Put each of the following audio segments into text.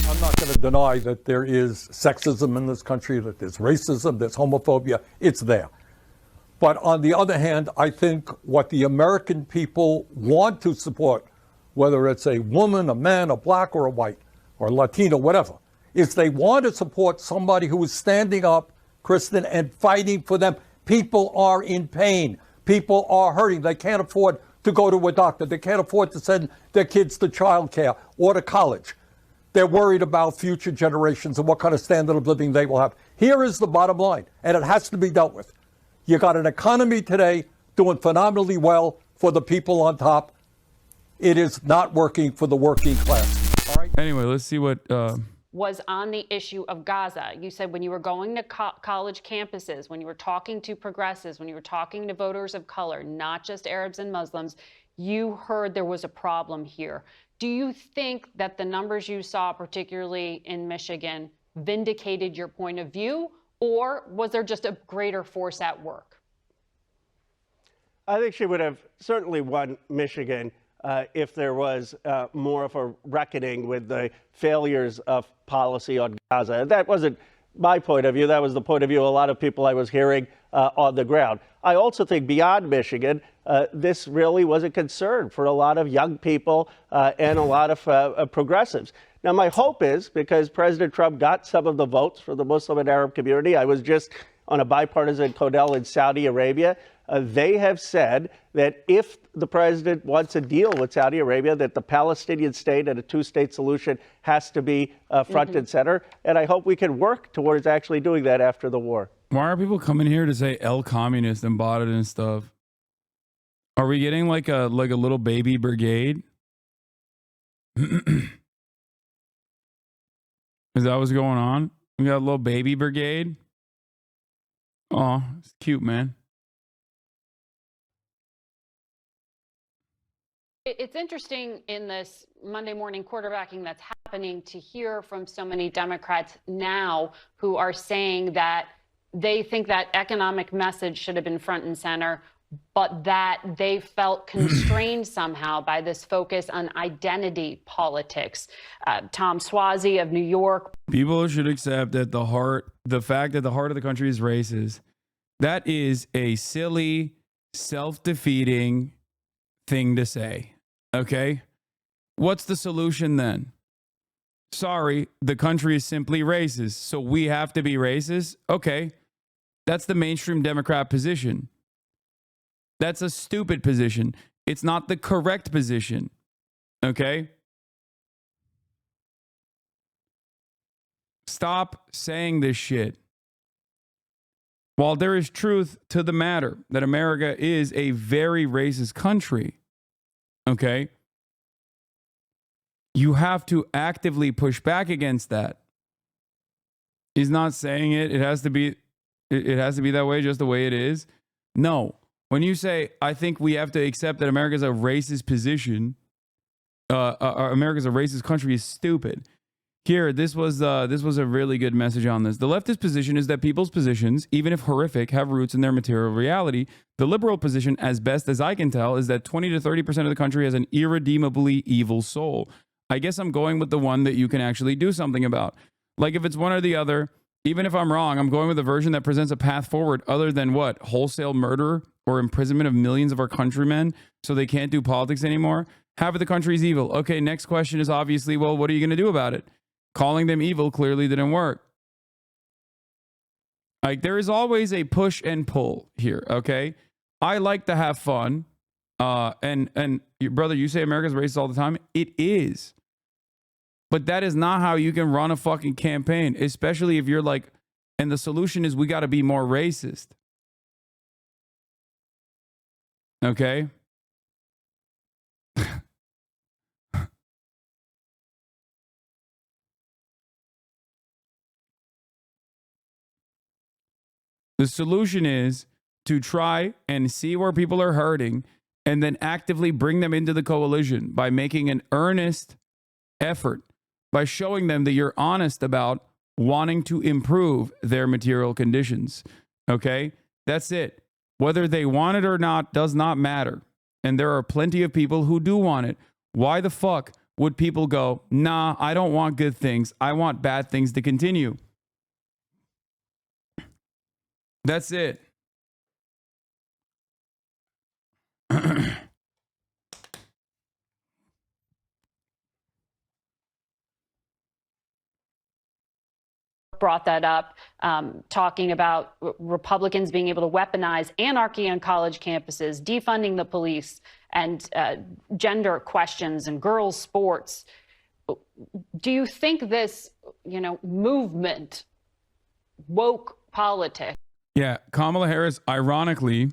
I'm not going to deny that there is sexism in this country, that there's racism, there's homophobia. It's there. But on the other hand, I think what the American people want to support, whether it's a woman, a man, a black or a white, or Latino, whatever, is they want to support somebody who is standing up, Kristen, and fighting for them. People are in pain. People are hurting. They can't afford to go to a doctor. They can't afford to send their kids to childcare or to college. They're worried about future generations and what kind of standard of living they will have. Here is the bottom line, and it has to be dealt with. You got an economy today doing phenomenally well for the people on top. It is not working for the working class. All right. Anyway, let's see what was on the issue of Gaza. You said when you were going to college campuses, when you were talking to progressives, when you were talking to voters of color, not just Arabs and Muslims, you heard there was a problem here. Do you think that the numbers you saw, particularly in Michigan, vindicated your point of view, or was there just a greater force at work? I think she would have certainly won Michigan if there was more of a reckoning with the failures of policy on Gaza. That wasn't my point of view. That was the point of view of a lot of people I was hearing on the ground. I also think beyond Michigan, this really was a concern for a lot of young people and a lot of progressives. Now, my hope is, because President Trump got some of the votes for the Muslim and Arab community, I was just on a bipartisan Codel in Saudi Arabia. They have said that if the president wants a deal with Saudi Arabia, that the Palestinian state and a two-state solution has to be front and center. And I hope we can work towards actually doing that after the war. why are people coming here to say El Communist and bought it and stuff? Are we getting like a little baby brigade? Is that what's going on? We got a little baby brigade? Oh, it's cute, man. It's interesting in this Monday morning quarterbacking that's happening to hear from so many Democrats now who are saying that they think that economic message should have been front and center, but that they felt constrained somehow by this focus on identity politics. Tom Suozzi of New York. People should accept that the fact that the heart of the country is racist, that is a silly, self-defeating thing to say. Okay? What's the solution then? Sorry, the country is simply racist, so we have to be racist? Okay. That's the mainstream Democrat position. That's a stupid position. It's not the correct position. Okay? Stop saying this shit. While there is truth to the matter that America is a very racist country, okay, you have to actively push back against that. He's not saying it. It has to be that way, just the way it is. No. When you say, I think we have to accept that America's a racist position, America's a racist country, is stupid. Here, this was a really good message on this. The leftist position is that people's positions, even if horrific, have roots in their material reality. The liberal position, as best as I can tell, is that 20 to 30% of the country has an irredeemably evil soul. I guess I'm going with the one that you can actually do something about. Like if it's one or the other, even if I'm wrong, I'm going with a version that presents a path forward other than what? Wholesale murder or imprisonment of millions of our countrymen so they can't do politics anymore? Half of the country is evil. Okay, next question is obviously, well, what are you going to do about it? Calling them evil clearly didn't work. Like, there is always a push and pull here, okay? I like to have fun. And brother, you say America's racist all the time. It is. But that is not how you can run a fucking campaign, especially if you're like, and the solution is we got to be more racist. Okay? The solution is to try and see where people are hurting and then actively bring them into the coalition by making an earnest effort, by showing them that you're honest about wanting to improve their material conditions. Okay? That's it. Whether they want it or not does not matter. And there are plenty of people who do want it. Why the fuck would people go, nah, I don't want good things. I want bad things to continue. That's it. Brought that up, talking about Republicans being able to weaponize anarchy on college campuses, defunding the police, and gender questions and girls' sports. Do you think this, movement, woke politics? Yeah, Kamala Harris, ironically,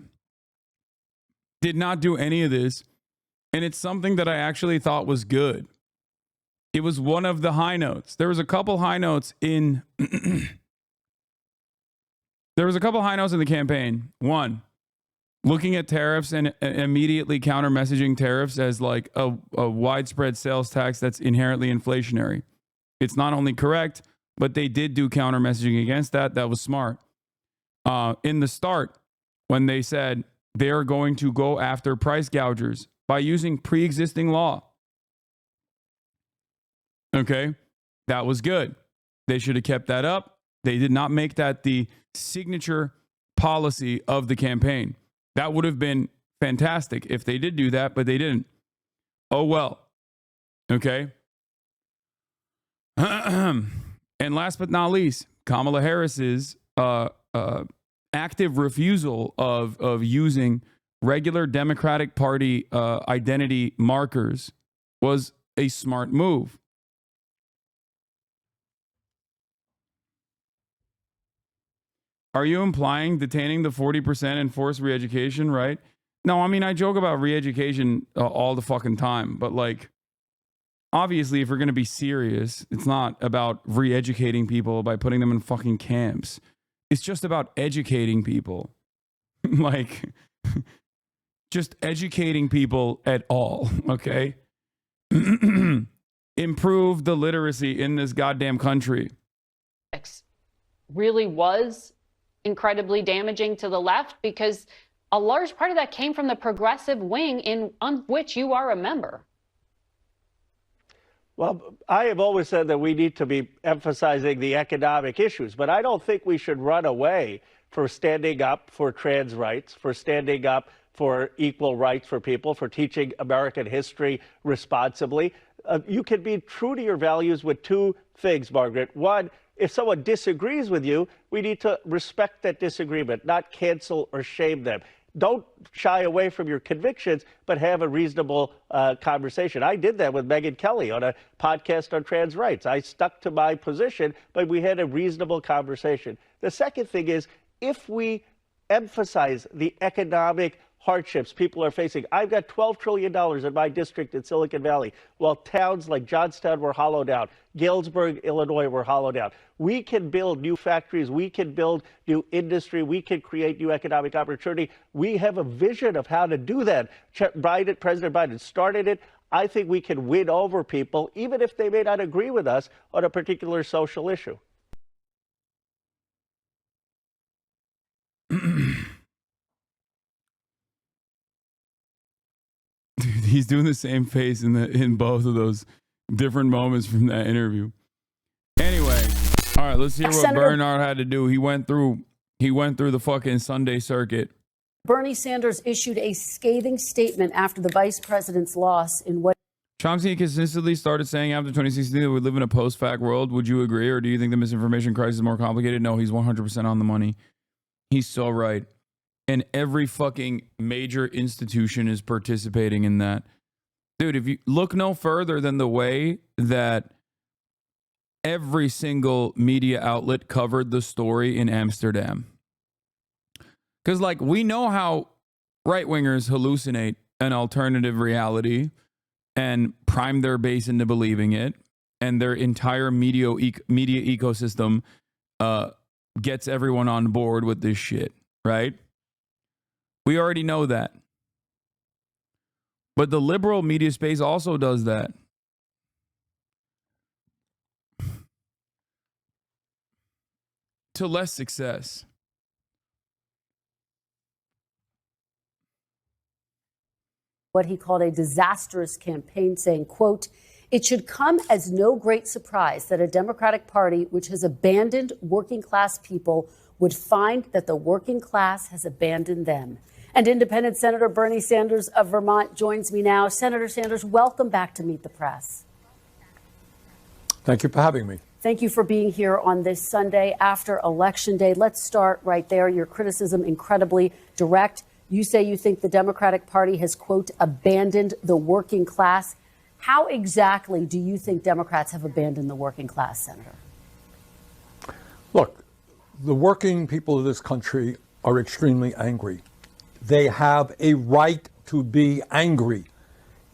did not do any of this. And it's something that I actually thought was good. It was one of the high notes. There was a couple high notes in the campaign. One, looking at tariffs and immediately counter messaging tariffs as like a widespread sales tax that's inherently inflationary. It's not only correct, but they did do counter messaging against that. That was smart. In the start, when they said they are going to go after price gougers by using pre-existing law. Okay, that was good. They should have kept that up. They did not make that the signature policy of the campaign. That would have been fantastic if they did do that, but they didn't. Oh, well. Okay. And last but not least, Kamala Harris's active refusal of using regular Democratic Party identity markers was a smart move. Are you implying detaining the 40% and forced re-education, right? No, I mean, I joke about re-education all the fucking time, but like, obviously, if we're going to be serious, it's not about re-educating people by putting them in fucking camps. It's just about educating people. Like, just educating people at all, okay? Improve the literacy in this goddamn country. Really was incredibly damaging to the left, because a large part of that came from the progressive wing on which you are a member. Well, I have always said that we need to be emphasizing the economic issues, but I don't think we should run away for standing up for trans rights, for standing up for equal rights for people, for teaching American history responsibly. You can be true to your values with two things, Margaret. One, if someone disagrees with you, we need to respect that disagreement, not cancel or shame them. Don't shy away from your convictions, but have a reasonable conversation. I did that with Megyn Kelly on a podcast on trans rights. I stuck to my position, but we had a reasonable conversation. The second thing is, if we emphasize the economic hardships people are facing. I've got $12 trillion in my district in Silicon Valley, while towns like Johnstown were hollowed out, Galesburg, Illinois were hollowed out. We can build new factories. We can build new industry. We can create new economic opportunity. We have a vision of how to do that. President Biden started it. I think we can win over people, even if they may not agree with us on a particular social issue. Dude, he's doing the same face in both of those different moments from that interview. Anyway, all right, let's hear what Bernard had to do. He went through the fucking Sunday circuit. Bernie Sanders issued a scathing statement after the vice president's loss in what Chomsky consistently started saying after 2016 that we live in a post-fact world. Would you agree, or do you think the misinformation crisis is more complicated? No, he's 100% on the money. He's so right. And every fucking major institution is participating in that. Dude, if you look no further than the way that every single media outlet covered the story in Amsterdam. Because, like, we know how right-wingers hallucinate an alternative reality and prime their base into believing it, and their entire media ecosystem gets everyone on board with this shit, right? We already know that. But the liberal media space also does that. To less success. what he called a disastrous campaign, saying, quote, It should come as no great surprise that a Democratic Party which has abandoned working class people would find that the working class has abandoned them. And Independent Senator Bernie Sanders of Vermont joins me now. Senator Sanders, welcome back to Meet the Press. Thank you for having me. Thank you for being here on this Sunday after Election Day. Let's start right there. Your criticism incredibly direct. You say you think the Democratic Party has, quote, abandoned the working class. How exactly do you think Democrats have abandoned the working class, Senator? Look, the working people of this country are extremely angry. They have a right to be angry.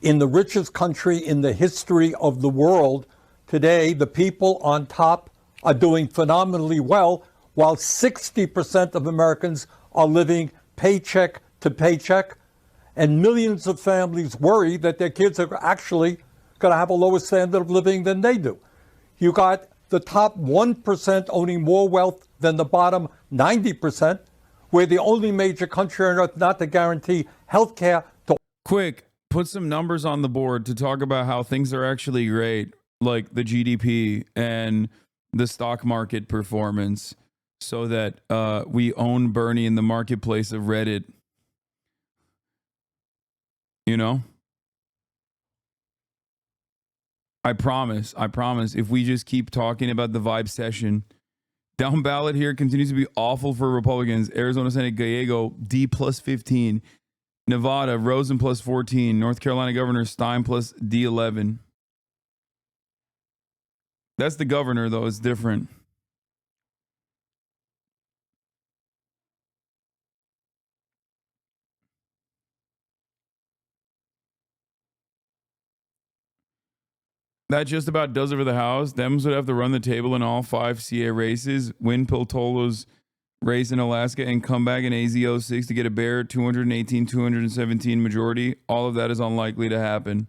In the richest country in the history of the world, today, the people on top are doing phenomenally well, while 60% of Americans are living paycheck to paycheck, and millions of families worry that their kids are actually going to have a lower standard of living than they do. You got the top 1% owning more wealth than the bottom 90%. We're the only major country on earth not to guarantee health care to. Quick, put some numbers on the board to talk about how things are actually great, like the GDP and the stock market performance, so that we own Bernie in the marketplace of Reddit. You know? I promise, if we just keep talking about the vibe session, down ballot here continues to be awful for Republicans. Arizona Senate Gallego, D plus 15. Nevada, Rosen plus 14. North Carolina Governor Stein plus D11. That's the governor, though. It's different. That just about does it for the House. Dems would have to run the table in all 5 CA races, win Piltolo's race in Alaska, and come back in AZ06 to get a bare 218-217 majority. All of that is unlikely to happen.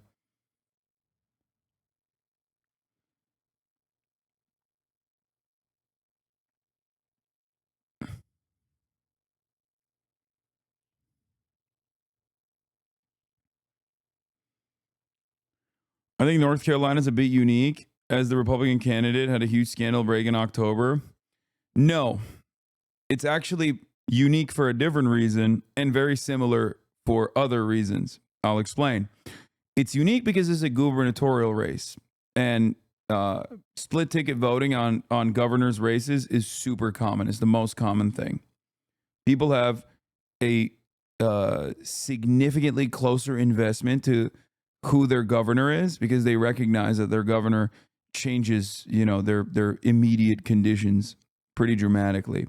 I think North Carolina is a bit unique, as the Republican candidate had a huge scandal break in October. No, it's actually unique for a different reason and very similar for other reasons. I'll explain. It's unique because it's a gubernatorial race, and split ticket voting on governor's races is super common. It's the most common thing. People have a significantly closer investment to who their governor is because they recognize that their governor changes, their immediate conditions pretty dramatically.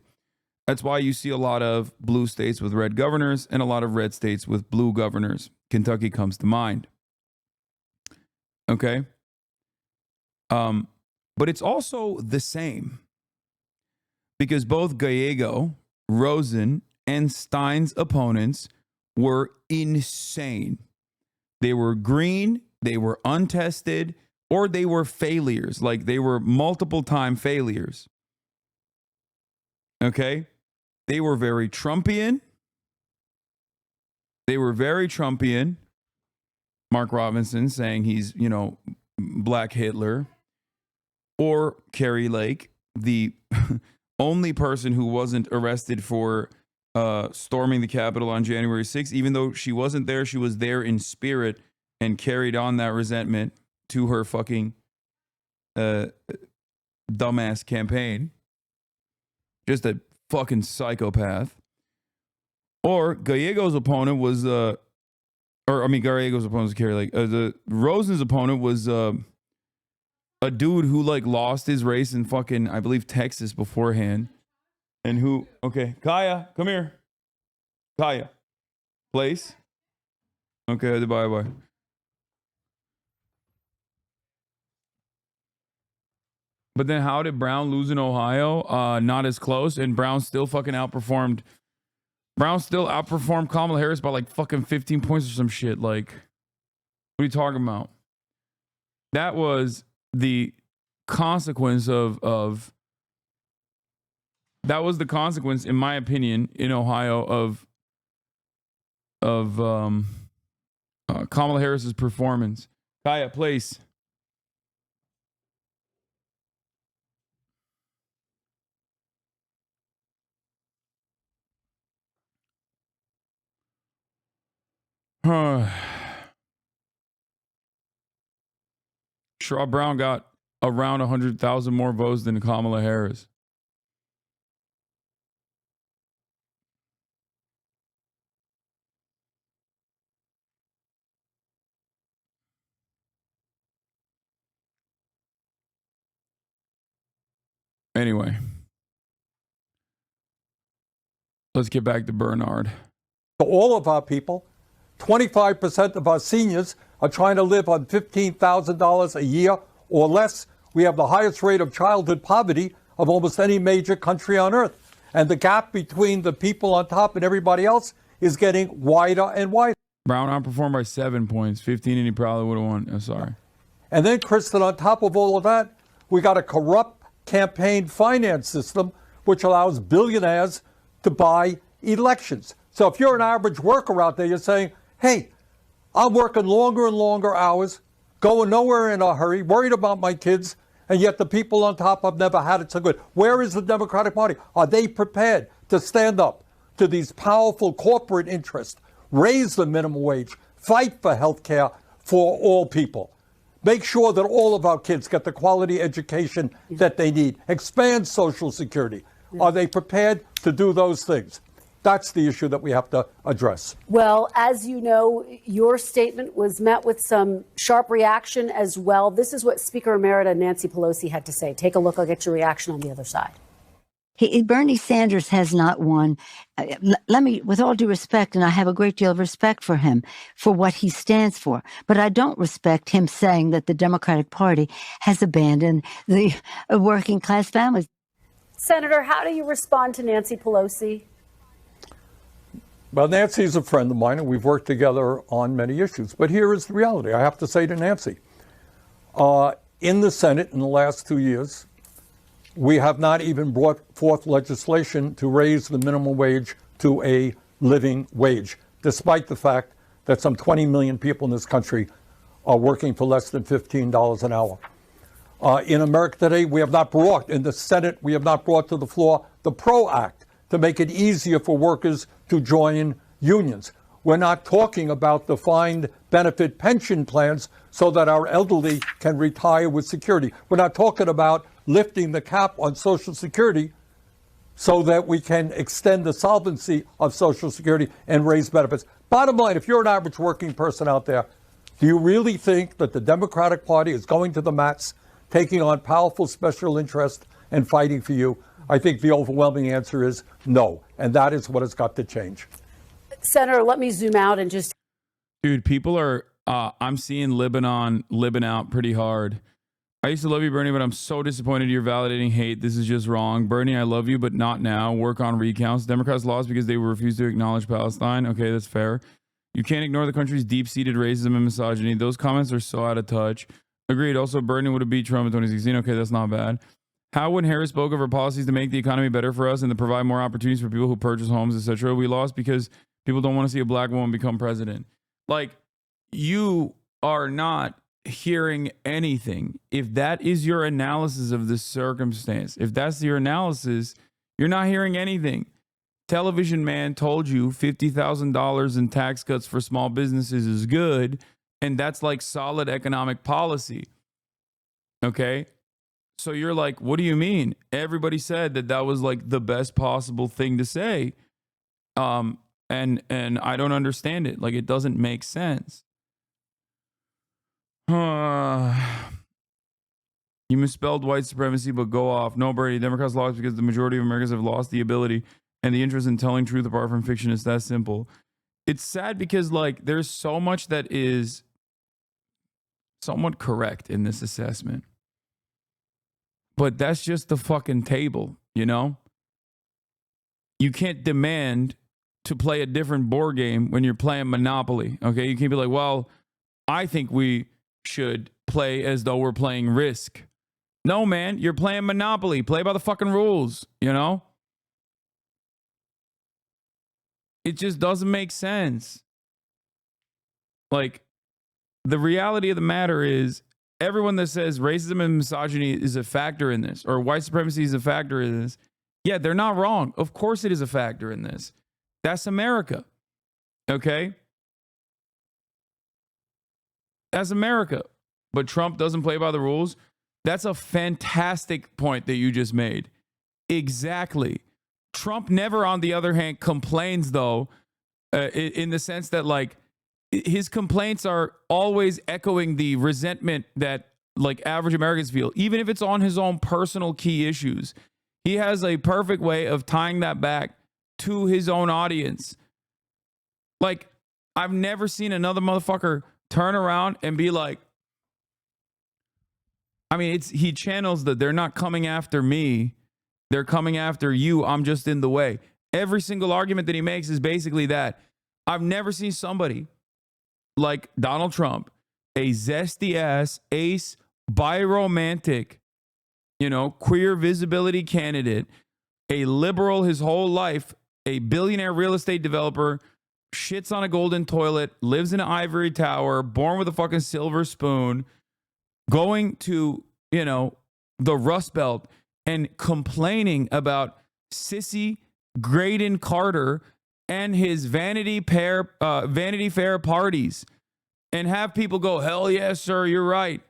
That's why you see a lot of blue states with red governors and a lot of red states with blue governors. Kentucky comes to mind. Okay? But it's also the same because both Gallego, Rosen, and Stein's opponents were insane. They were green, they were untested, or they were failures. Like they were multiple time failures. Okay? They were very Trumpian. Mark Robinson saying he's, Black Hitler. Or Carrie Lake, the only person who wasn't arrested for storming the Capitol on January 6th. Even though she wasn't there, she was there in spirit and carried on that resentment to her fucking dumbass campaign. Just a fucking psychopath. Or Gallego's opponent was, Gallego's opponent was Carrie Lake. The Rosen's opponent was a dude who lost his race in fucking, I believe, Texas beforehand. And who, okay, Kaya, come here. Kaya, place. Okay, bye. But then how did Brown lose in Ohio? Not as close, and Brown still outperformed Kamala Harris by fucking 15 points or some shit. What are you talking about? That was the consequence that was the consequence, in my opinion, in Ohio of Kamala Harris's performance. Kaya, place. Sherrod Brown got around 100,000 more votes than Kamala Harris. Anyway, let's get back to Bernard. To all of our people, 25% of our seniors are trying to live on $15,000 a year or less. We have the highest rate of childhood poverty of almost any major country on earth. And the gap between the people on top and everybody else is getting wider and wider. Brown outperformed by 7 points, 15, and he probably would have won. I'm sorry. And then, Kristen, on top of all of that, we got a corrupt campaign finance system which allows billionaires to buy elections. So if you're an average worker out there, you're saying, hey, I'm working longer and longer hours, going nowhere in a hurry, worried about my kids, and yet the people on top have never had it so good. Where is the Democratic Party? Are they prepared to stand up to these powerful corporate interests, raise the minimum wage, fight for health care for all people? Make sure that all of our kids get the quality education that they need. Expand Social Security. Are they prepared to do those things? That's the issue that we have to address. Well, as you know, your statement was met with some sharp reaction as well. This is what Speaker Emerita Nancy Pelosi had to say. Take a look. I'll get your reaction on the other side. Bernie Sanders has not won. Let me, with all due respect, and I have a great deal of respect for him, for what he stands for, but I don't respect him saying that the Democratic Party has abandoned the working class families. Senator, how do you respond to Nancy Pelosi? Well, Nancy's a friend of mine, and we've worked together on many issues. But here is the reality. I have to say to Nancy, in the Senate in the last 2 years, we have not even brought forth legislation to raise the minimum wage to a living wage, despite the fact that some 20 million people in this country are working for less than $15 an hour. In America today, we have not brought, in the Senate, we have not brought to the floor the PRO Act to make it easier for workers to join unions. We're not talking about defined benefit pension plans so that our elderly can retire with security. We're not talking about lifting the cap on Social Security so that we can extend the solvency of Social Security and raise benefits. Bottom line, if you're an average working person out there, do you really think that the Democratic Party is going to the mats, taking on powerful special interests and fighting for you? I think the overwhelming answer is no, and that is what has got to change. Senator, let me zoom out and just... Dude, people are, I'm seeing Lebanon libbing out pretty hard. I used to love you, Bernie, but I'm so disappointed you're validating hate. This is just wrong. Bernie, I love you, but not now. Work on recounts. Democrats lost because they refused to acknowledge Palestine. Okay, that's fair. You can't ignore the country's deep-seated racism and misogyny. Those comments are so out of touch. Agreed. Also, Bernie would have beat Trump in 2016. Okay, that's not bad. How, when Harris spoke of her policies to make the economy better for us and to provide more opportunities for people who purchase homes, etc., we lost because people don't want to see a black woman become president. Like, you are not hearing anything. If that is your analysis of this circumstance, if that's your analysis, you're not hearing anything. Television Man told you $50,000 in tax cuts for small businesses is good, and that's like solid economic policy. Okay? So you're like, what do you mean? Everybody said that that was like the best possible thing to say. And I don't understand it. Like, it doesn't make sense. You misspelled white supremacy, but go off. No, Bernie, Democrats lost because the majority of Americans have lost the ability and the interest in telling truth apart from fiction. It's that simple. It's sad because, like, there's so much that is somewhat correct in this assessment. But that's just the fucking table, you know? You can't demand to play a different board game when you're playing Monopoly, okay? You can't be like, well, I think we should play as though we're playing Risk. No, man, you're playing Monopoly. Play by the fucking rules, you know? It just doesn't make sense. Like, the reality of the matter is, everyone that says racism and misogyny is a factor in this, or white supremacy is a factor in this, yeah, they're not wrong. Of course it is a factor in this. That's America. Okay? That's America. But Trump doesn't play by the rules. That's a fantastic point that you just made. Exactly. Trump never, on the other hand, complains, though, in the sense that, like, his complaints are always echoing the resentment that, like, average Americans feel, even if it's on his own personal key issues. He has a perfect way of tying that back to his own audience. Like, I've never seen another motherfucker turn around and be like, I mean, he channels that they're not coming after me. They're coming after you. I'm just in the way. Every single argument that he makes is basically that. I've never seen somebody like Donald Trump, a zesty ass, ace, biromantic, queer visibility candidate, a liberal his whole life, a billionaire real estate developer, shits on a golden toilet, lives in an ivory tower, born with a fucking silver spoon, going to, the Rust Belt and complaining about sissy Graydon Carter and his Vanity Fair parties, and have people go, hell yes, sir, you're right.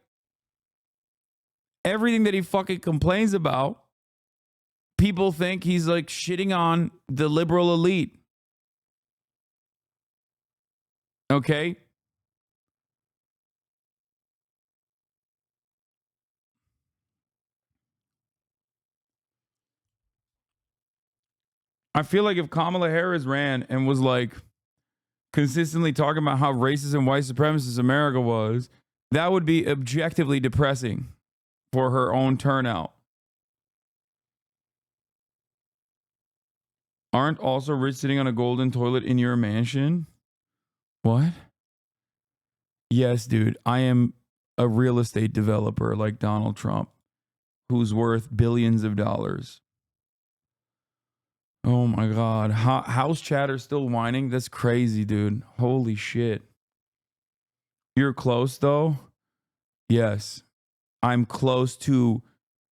Everything that he fucking complains about, people think he's like shitting on the liberal elite. Okay? I feel like if Kamala Harris ran and was like consistently talking about how racist and white supremacist America was, that would be objectively depressing for her own turnout. Aren't also rich sitting on a golden toilet in your mansion? What? Yes, dude. I am a real estate developer like Donald Trump, who's worth billions of dollars. Oh my God. House chatter still whining? That's crazy, dude. Holy shit. You're close, though? Yes. I'm close to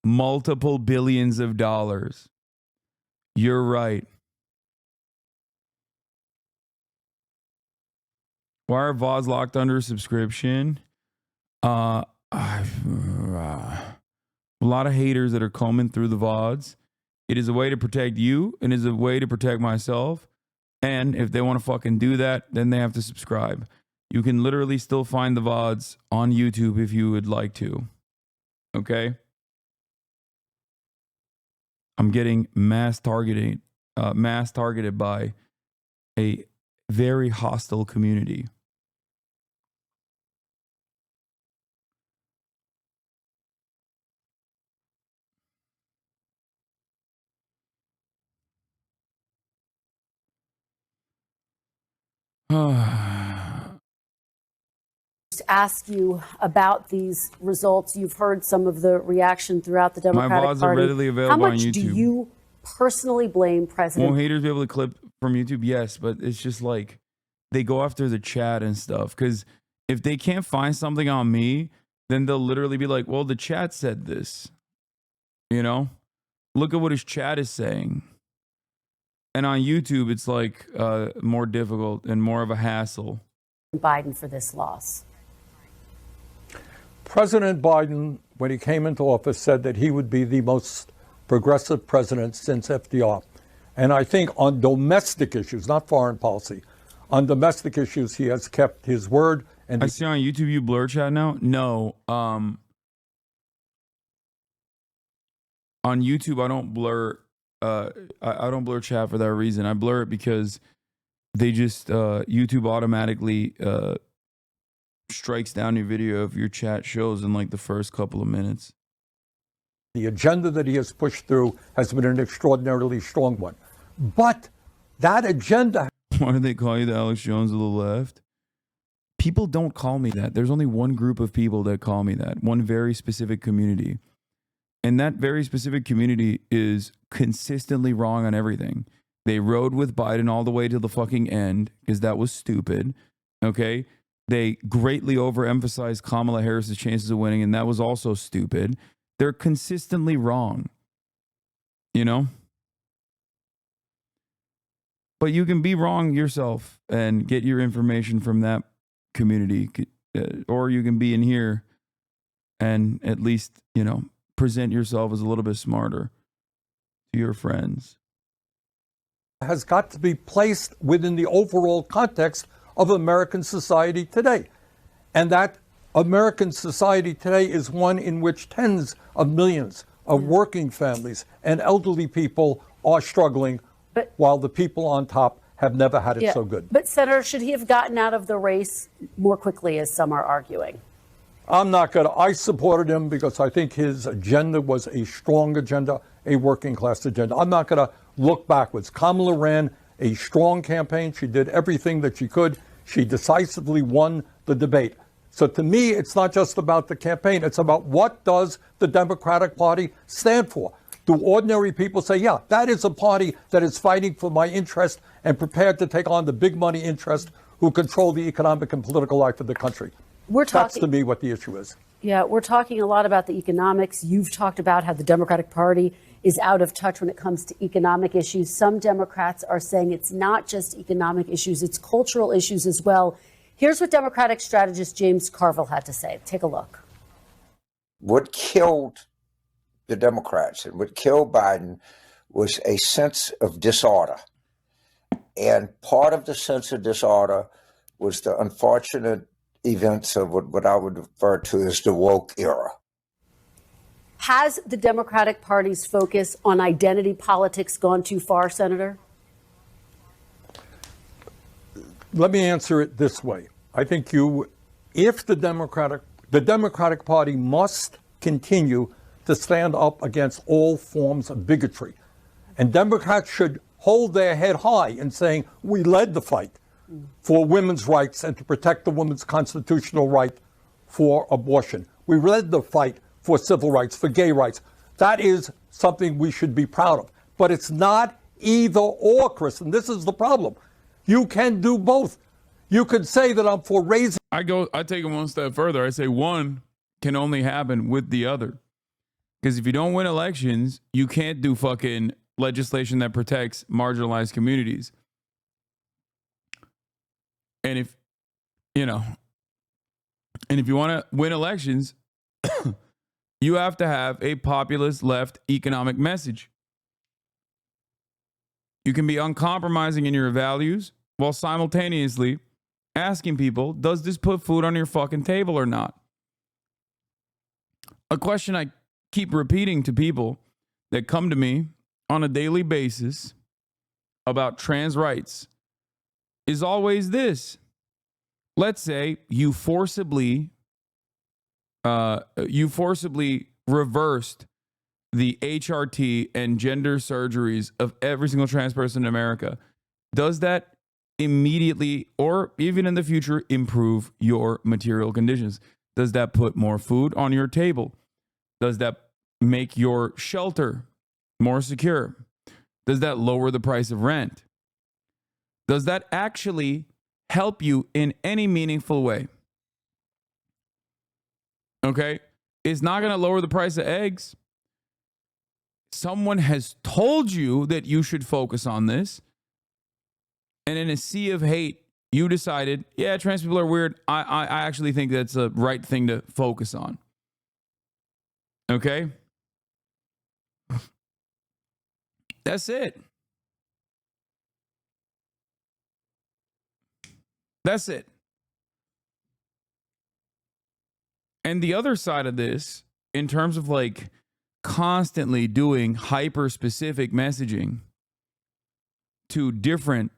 multiple billions of dollars. You're right. Why are VODs locked under subscription? A lot of haters that are combing through the VODs. It is a way to protect you, and it is a way to protect myself. And if they want to fucking do that, then they have to subscribe. You can literally still find the VODs on YouTube if you would like to. Okay? I'm getting mass targeted by a very hostile community. Ask you about these results. You've heard some of the reaction throughout the My Democratic VODs Party. are readily How available on much YouTube. do you personally blame President? Won't haters be able to clip from YouTube? Yes, but it's just like they go after the chat and stuff. Because if they can't find something on me, then they'll literally be like, well, the chat said this. Look at what his chat is saying. And on YouTube, it's like more difficult and more of a hassle. Biden for this loss? President Biden, when he came into office, said that he would be the most progressive president since FDR. And I think on domestic issues, not foreign policy, on domestic issues, he has kept his word. And I see on YouTube you blur chat now? No. On YouTube, I don't blur. I don't blur chat for that reason. I blur it because they just YouTube automatically strikes down your video if your chat shows in like the first couple of minutes. The agenda that he has pushed through has been an extraordinarily strong one. But that agenda... Why do they call you the Alex Jones of the left? People don't call me that. There's only one group of people that call me that. One very specific community. And that very specific community is consistently wrong on everything. They rode with Biden all the way to the fucking end because that was stupid. Okay? They greatly overemphasized Kamala Harris's chances of winning, and that was also stupid. They're consistently wrong. But you can be wrong yourself and get your information from that community. or you can be in here and at least, present yourself as a little bit smarter to your friends. Has got to be placed within the overall context of American society today. And that American society today is one in which tens of millions of working families and elderly people are struggling, while the people on top have never had it so good. But Senator, should he have gotten out of the race more quickly, as some are arguing? I supported him because I think his agenda was a strong agenda, a working class agenda. I'm not going to look backwards. Kamala ran a strong campaign. She did everything that she could. She decisively won the debate. So to me, it's not just about the campaign. It's about what does the Democratic Party stand for? Do ordinary people say, yeah, that is a party that is fighting for my interest and prepared to take on the big money interest who control the economic and political life of the country? That's to me what the issue is. Yeah, we're talking a lot about the economics. You've talked about how the Democratic Party is out of touch when it comes to economic issues. Some Democrats are saying it's not just economic issues, it's cultural issues as well. Here's what Democratic strategist James Carville had to say. Take a look. What killed the Democrats and what killed Biden was a sense of disorder. And part of the sense of disorder was the unfortunate events of what I would refer to as the woke era. Has the Democratic Party's focus on identity politics gone too far, Senator? Let me answer it this way. I think if the Democratic Party must continue to stand up against all forms of bigotry. And Democrats should hold their head high in saying, we led the fight for women's rights and to protect the woman's constitutional right for abortion. We led the fight for civil rights, for gay rights. That is something we should be proud of. But it's not either or, Chris, and this is the problem. You can do both. You could say that I'm for raising. I take it one step further. I say one can only happen with the other. Because if you don't win elections, you can't do fucking legislation that protects marginalized communities. And if you want to win elections, you have to have a populist left economic message. You can be uncompromising in your values while simultaneously asking people, does this put food on your fucking table or not? A question I keep repeating to people that come to me on a daily basis about trans rights is always this. Let's say you forcibly reversed the HRT and gender surgeries of every single trans person in America. Does that immediately or even in the future improve your material conditions? Does that put more food on your table? Does that make your shelter more secure? Does that lower the price of rent? Does that actually help you in any meaningful way? Okay? It's not going to lower the price of eggs. Someone has told you that you should focus on this. And in a sea of hate, you decided, yeah, trans people are weird. I actually think that's the right thing to focus on. Okay? That's it. That's it. And the other side of this, in terms of like constantly doing hyper-specific messaging to different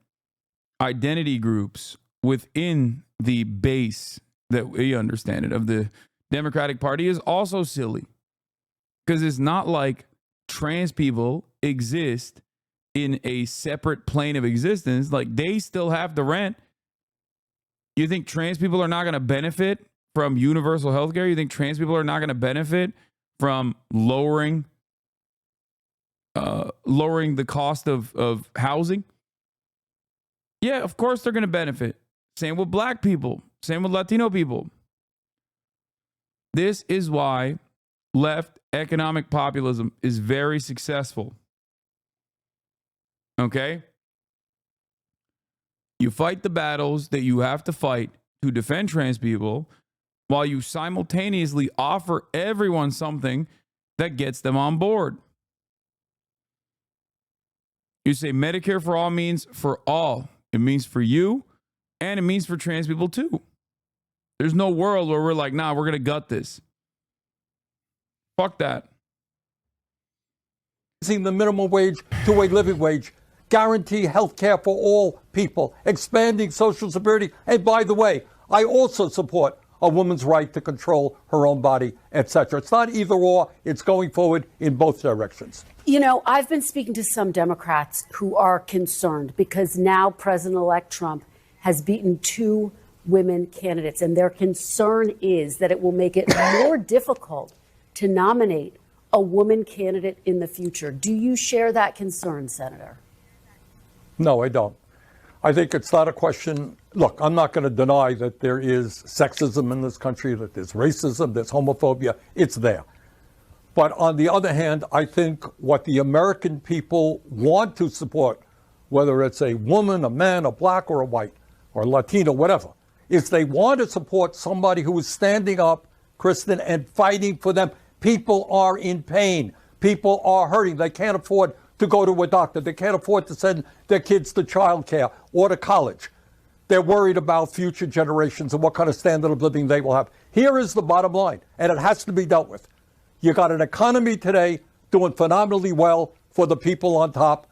identity groups within the base that we understand it of the Democratic Party is also silly. Because it's not like trans people exist in a separate plane of existence. Like they still have the rent. You think trans people are not going to benefit from universal health care? You think trans people are not going to benefit from lowering the cost of housing? Yeah, of course they're going to benefit. Same with black people. Same with Latino people. This is why left economic populism is very successful. Okay? You fight the battles that you have to fight to defend trans people. while you simultaneously offer everyone something that gets them on board. You say Medicare for all means for all. It means for you, and it means for trans people too. There's no world where we're like, nah, we're going to gut this. Fuck that. Raising the minimum wage to a living wage, guarantee health care for all people, expanding Social Security. And by the way, I also support a woman's right to control her own body, etc. It's not either or, it's going forward in both directions. You know, I've been speaking to some Democrats who are concerned because now President-elect Trump has beaten 2 women candidates, and their concern is that it will make it more difficult to nominate a woman candidate in the future. Do you share that concern, Senator? No, I don't. I think it's not a question. Look, I'm not going to deny that there is sexism in this country, that there's racism, there's homophobia. It's there. But on the other hand, I think what the American people want to support, whether it's a woman, a man, a black or a white or Latino, whatever, is they want to support somebody who is standing up, Kristen, and fighting for them. People are in pain. People are hurting. They can't afford to go to a doctor. They can't afford to send their kids to childcare or to college. They're worried about future generations and what kind of standard of living they will have. Here is the bottom line, and it has to be dealt with. You got an economy today doing phenomenally well for the people on top.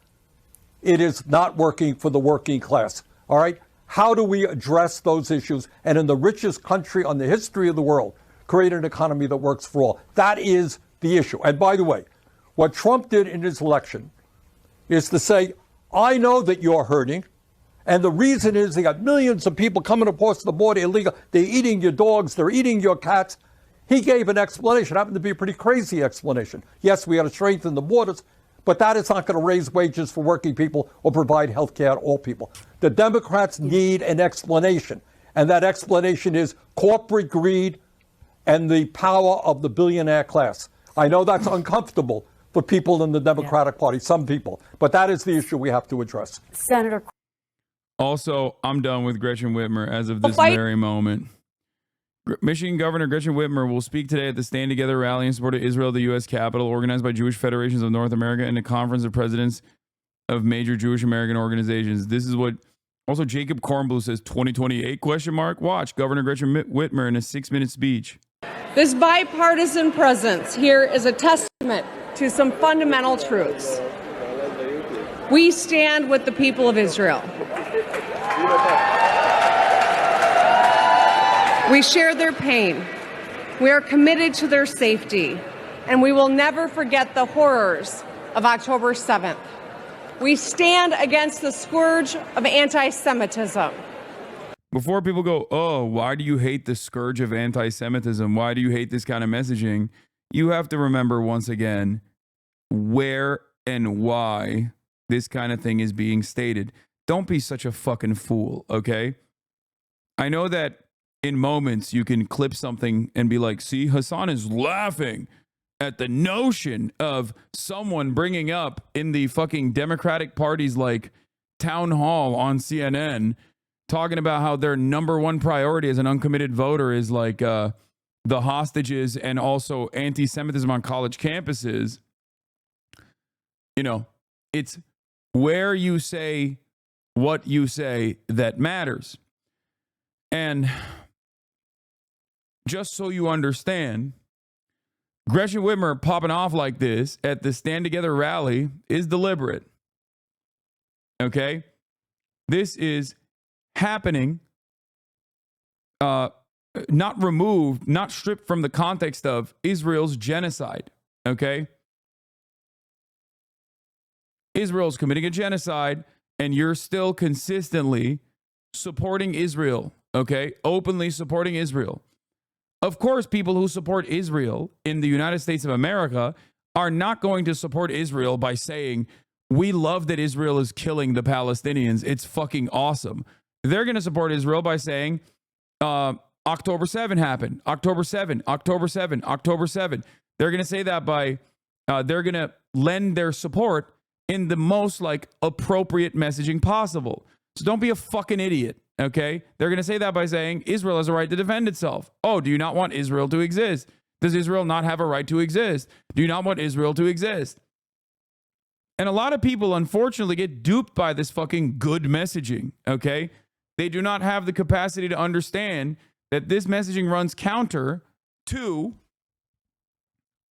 It is not working for the working class. All right? How do we address those issues? And in the richest country on the history of the world, create an economy that works for all. That is the issue. And by the way, what Trump did in his election is to say, I know that you're hurting. And the reason is they got millions of people coming across the border illegal. They're eating your dogs. They're eating your cats. He gave an explanation. It happened to be a pretty crazy explanation. Yes, we got to strengthen the borders, but that is not going to raise wages for working people or provide health care to all people. The Democrats need an explanation. And that explanation is corporate greed and the power of the billionaire class. I know that's uncomfortable for people in the Democratic Party, some people, but that is the issue we have to address. Senator. Also, I'm done with Gretchen Whitmer as of this very moment. Michigan Governor Gretchen Whitmer will speak today at the Stand Together rally in support of Israel at the U.S. Capitol, organized by Jewish Federations of North America and a conference of presidents of major Jewish American organizations. This is what also Jacob Kornblue says, 2028, ? Watch Governor Gretchen Whitmer in a 6-minute speech. This bipartisan presence here is a testament to some fundamental truths. We stand with the people of Israel. We share their pain. We are committed to their safety, and we will never forget the horrors of October 7th. We stand against the scourge of anti-Semitism. Before people go, oh, why do you hate the scourge of anti-Semitism? Why do you hate this kind of messaging? You have to remember once again where and why this kind of thing is being stated. Don't be such a fucking fool, okay? I know that in moments you can clip something and be like, see, Hasan is laughing at the notion of someone bringing up in the fucking Democratic Party's like town hall on CNN talking about how their number one priority as an uncommitted voter is like the hostages and also anti-Semitism on college campuses. You know, it's where you say what you say that matters. And just so you understand, Gretchen Whitmer popping off like this at the Stand Together rally is deliberate. Okay? This is happening, not removed, not stripped from the context of Israel's genocide. Okay? Israel's committing a genocide, and you're still consistently supporting Israel. Okay? Openly supporting Israel. Of course, people who support Israel in the United States of America are not going to support Israel by saying, we love that Israel is killing the Palestinians. It's fucking awesome. They're going to support Israel by saying, October 7 happened. October 7, October 7, October 7. They're going to say that by, they're going to lend their support in the most like appropriate messaging possible. So don't be a fucking idiot. Okay? They're going to say that by saying Israel has a right to defend itself. Oh, do you not want Israel to exist? Does Israel not have a right to exist? Do you not want Israel to exist? And a lot of people, unfortunately, get duped by this fucking good messaging, okay? They do not have the capacity to understand that this messaging runs counter to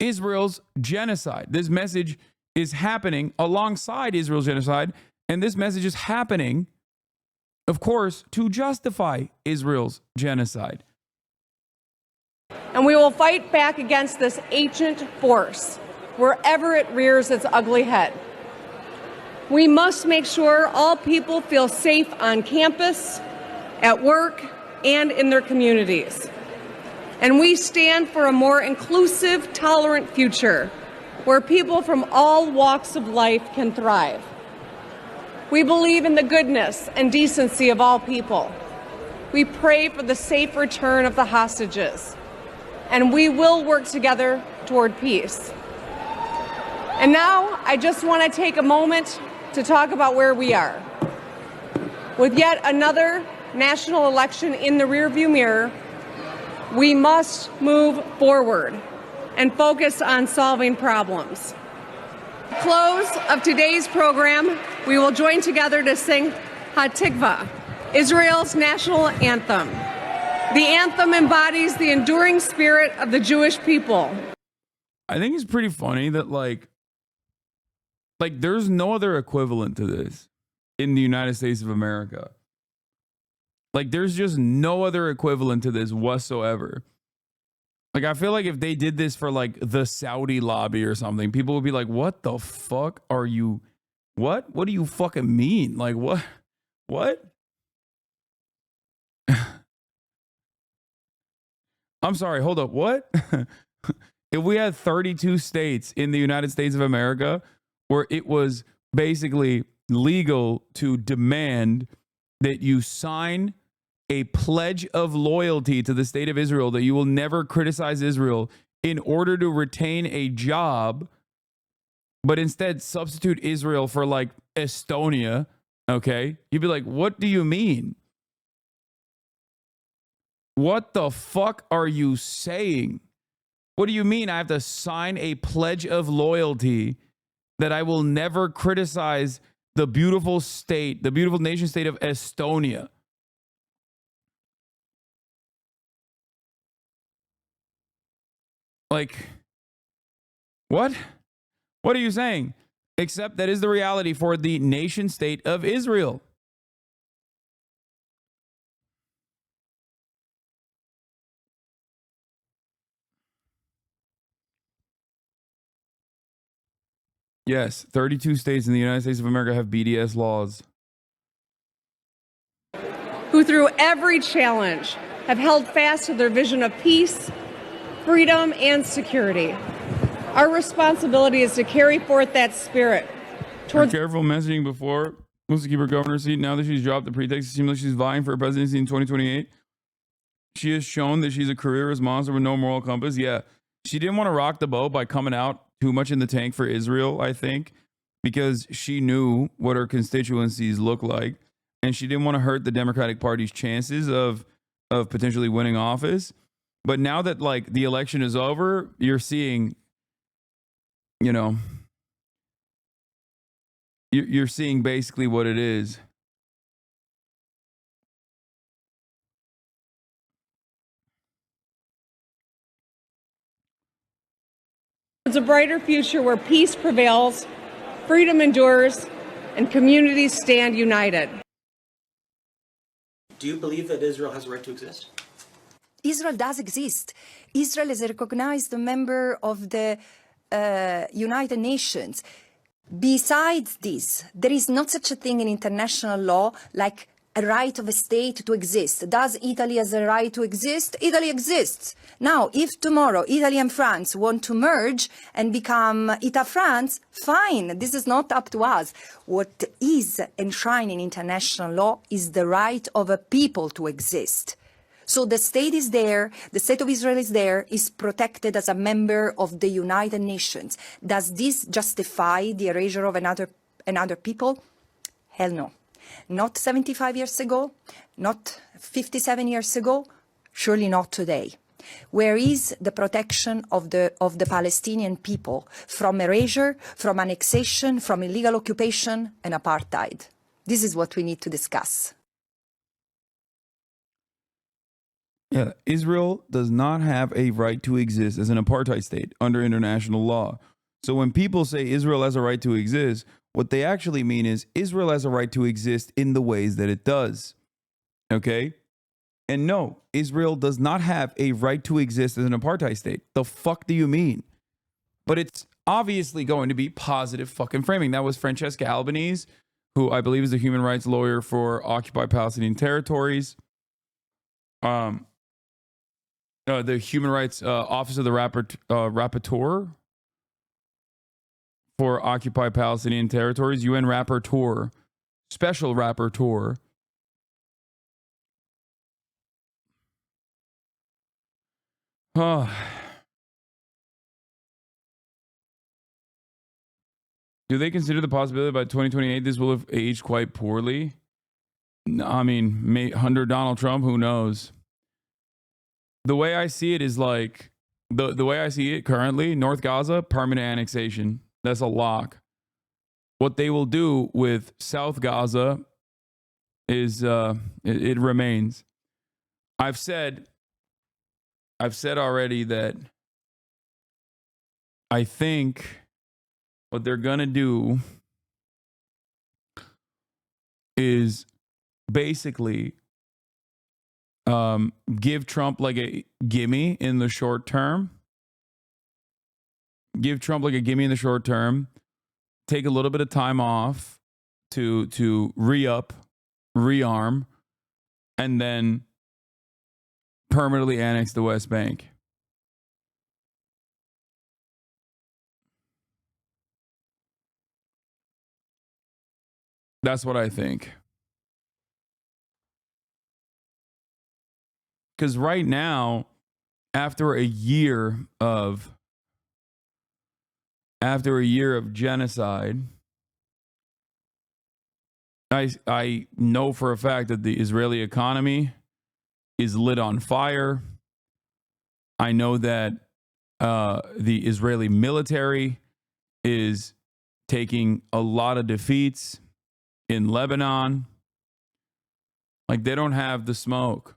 Israel's genocide. This message is happening alongside Israel's genocide, and this message is happening, of course, to justify Israel's genocide. And we will fight back against this ancient force wherever it rears its ugly head. We must make sure all people feel safe on campus, at work, and in their communities. And we stand for a more inclusive, tolerant future where people from all walks of life can thrive. We believe in the goodness and decency of all people. We pray for the safe return of the hostages. And we will work together toward peace. And now I just want to take a moment to talk about where we are. With yet another national election in the rearview mirror, we must move forward and focus on solving problems. At the close of today's program, we will join together to sing Hatikva, Israel's national anthem. The anthem embodies the enduring spirit of the Jewish people. I think it's pretty funny that like there's no other equivalent to this in the United States of America. Like there's just no other equivalent to this whatsoever. Like I feel like if they did this for like the Saudi lobby or something, people would be like, "What the fuck are you? What? What do you fucking mean? Like what? What?" I'm sorry, hold up. What? If we had 32 states in the United States of America where it was basically legal to demand that you sign a pledge of loyalty to the state of Israel, that you will never criticize Israel in order to retain a job, but instead substitute Israel for like Estonia, okay? You'd be like, what do you mean? What the fuck are you saying? What do you mean I have to sign a pledge of loyalty that I will never criticize the beautiful state, the beautiful nation state of Estonia? Like, what? What are you saying? Except that is the reality for the nation state of Israel. Yes, 32 states in the United States of America have BDS laws. Who through every challenge have held fast to their vision of peace, freedom, and security. Our responsibility is to carry forth that spirit towards... Her careful messaging before was to keep her governor's seat. Now that she's dropped the pretext, it seems like she's vying for a presidency in 2028. She has shown that she's a careerist monster with no moral compass. Yeah, she didn't want to rock the boat by coming out too much in the tank for Israel, I think, because she knew what her constituencies look like, and she didn't want to hurt the Democratic Party's chances of potentially winning office. But now that like the election is over, you're seeing, you know, you're seeing basically what it is. It's a brighter future where peace prevails, freedom endures, and communities stand united. Do you believe that Israel has a right to exist? Israel does exist. Israel is a recognized member of the United Nations. Besides this, there is not such a thing in international law like a right of a state to exist. Does Italy has a right to exist? Italy exists. Now, if tomorrow Italy and France want to merge and become Ita-France, fine. This is not up to us. What is enshrined in international law is the right of a people to exist. So the state is there, the state of Israel is there, is protected as a member of the United Nations. Does this justify the erasure of another people? Hell no. Not 75 years ago, not 57 years ago, surely not today. Where is the protection of the Palestinian people from erasure, from annexation, from illegal occupation and apartheid? This is what we need to discuss. Yeah, Israel does not have a right to exist as an apartheid state under international law. So when people say Israel has a right to exist, what they actually mean is Israel has a right to exist in the ways that it does. Okay? And no, Israel does not have a right to exist as an apartheid state. The fuck do you mean? But it's obviously going to be positive fucking framing. That was Francesca Albanese, who I believe is a human rights lawyer for occupied Palestinian territories. The human rights office of the rapporteur for occupied Palestinian territories, UN rapporteur, special rapporteur. Do they consider the possibility by 2028 this will have aged quite poorly? No, I mean, under Donald Trump, who knows? The way I see it is like, the way I see it currently, North Gaza, permanent annexation. That's a lock. What they will do with South Gaza is it remains. I've said already that I think what they're gonna do is basically give Trump like a gimme in the short term. Give Trump like a gimme in the short term. Take a little bit of time off to re-up, rearm, and then permanently annex the West Bank. That's what I think. Because right now, after a year of genocide, I know for a fact that the Israeli economy is lit on fire. I know that the Israeli military is taking a lot of defeats in Lebanon. Like, they don't have the smoke.